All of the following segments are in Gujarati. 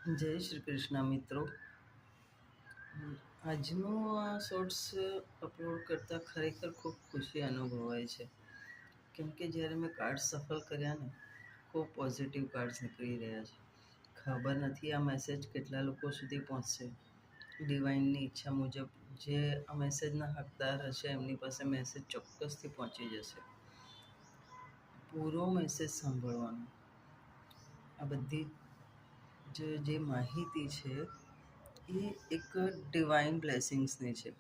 જય શ્રી કૃષ્ણ મિત્રો. આજનું આ શોર્ટ્સ અપલોડ કરતાં ખરેખર ખૂબ ખુશી અનુભવાય છે, કેમ કે જ્યારે મેં કાર્ડ્સ સફળ કર્યા ને, ખૂબ પોઝિટિવ કાર્ડ્સ નીકળી રહ્યા છે. ખબર નથી આ મેસેજ કેટલા લોકો સુધી પહોંચશે. ડિવાઇનની ઈચ્છા મુજબ જે આ મેસેજના હકદાર હશે એમની પાસે મેસેજ ચોક્કસથી પહોંચી જશે. પૂરો મેસેજ સાંભળવાનો. આ બધી જે માહિતી છે એ એક ડિવાઇન બ્લેસિંગ્સની છે,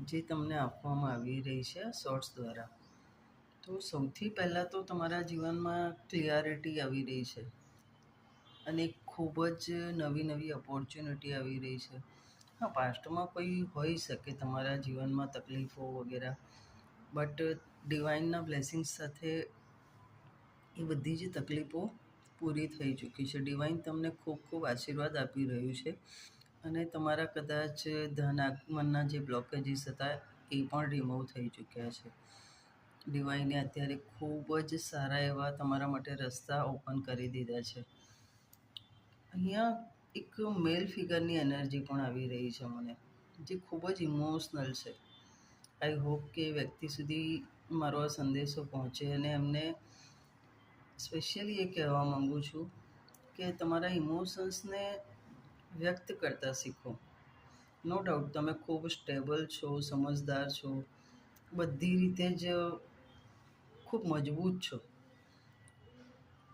જે તમને આપવામાં આવી રહી છે આ શોર્ટ્સ દ્વારા. તો સૌથી પહેલાં તો તમારા જીવનમાં ક્લિયરિટી આવી રહી છે અને ખૂબ જ નવી નવી ઓપોર્ચ્યુનિટી આવી રહી છે. હા, પાસ્ટમાં કોઈ હોઈ શકે તમારા જીવનમાં તકલીફો વગેરે, બટ ડિવાઇનના બ્લેસિંગ્સ સાથે એ બધી જ તકલીફો પૂરી થઈ ચૂકી છે. ડિવાઇન તમને ખૂબ ખૂબ આશીર્વાદ આપી રહ્યું છે અને તમારા કદાચ ધન આગમનના જે બ્લોકેજીસ હતા એ પણ રિમૂવ થઈ ચૂક્યા છે. ડિવાઇને અત્યારે ખૂબ જ સારા એવા તમારા માટે રસ્તા ઓપન કરી દીધા છે. અહીંયા એક મેલ ફિગરની એનર્જી પણ આવી રહી છે મને, જે ખૂબ જ ઇમોશનલ છે. આઈ હોપ કે વ્યક્તિ સુધી મારો આ સંદેશો પહોંચે અને એમને સ્પેશિયલી એ કહેવા માગું છું કે તમારા ઇમોશન્સને વ્યક્ત કરતા શીખો. નો ડાઉટ તમે ખૂબ સ્ટેબલ છો, સમજદાર છો, બધી રીતે જ ખૂબ મજબૂત છો.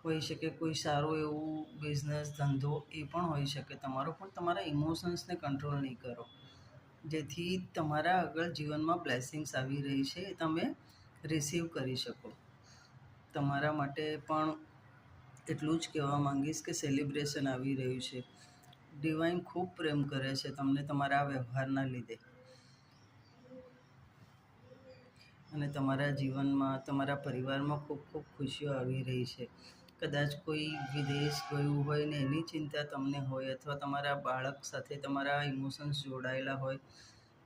હોઈ શકે કોઈ સારું એવું બિઝનેસ ધંધો એ પણ હોઈ શકે તમારો, પણ તમારા ઇમોશન્સને કંટ્રોલ નહીં કરો, જેથી તમારા આગળ જીવનમાં બ્લેસિંગ્સ આવી રહી છે એ તમે રિસીવ કરી શકો. તમારા માટે પણ એટલું જ કહેવા માંગીશ કે સેલિબ્રેશન આવી રહ્યું છે. ડિવાઇન ખૂબ પ્રેમ કરે છે તમને તમારા વ્યવહારના લીધે, અને તમારા જીવનમાં તમારા પરિવારમાં ખૂબ ખૂબ ખુશીઓ આવી રહી છે. કદાચ કોઈ વિદેશ ગયું હોય ને એની ચિંતા તમને હોય, અથવા તમારા બાળક સાથે તમારા ઇમોશન્સ જોડાયેલા હોય,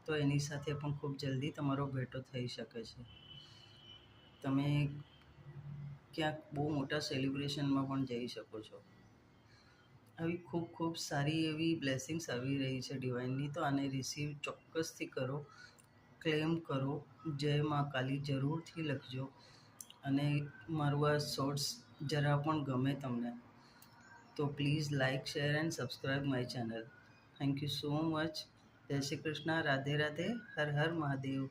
તો એની સાથે પણ ખૂબ જલ્દી તમારો ભેટો થઈ શકે છે. તમે ક્યાંક બહુ મોટા સેલિબ્રેશનમાં પણ જઈ શકો છો. આવી ખૂબ ખૂબ સારી એવી બ્લેસિંગ્સ આવી રહી છે ડિવાઇનની, તો આને રિસીવ ચોક્કસથી કરો, ક્લેમ કરો. જય મા કાલી જરૂરથી લખજો, અને મારું આ શોર્ટ્સ જરા પણ ગમે તમને તો please like, share and subscribe my channel. Thank you so much. જય શ્રી કૃષ્ણ. રાધે રાધે. હર હર મહાદેવ.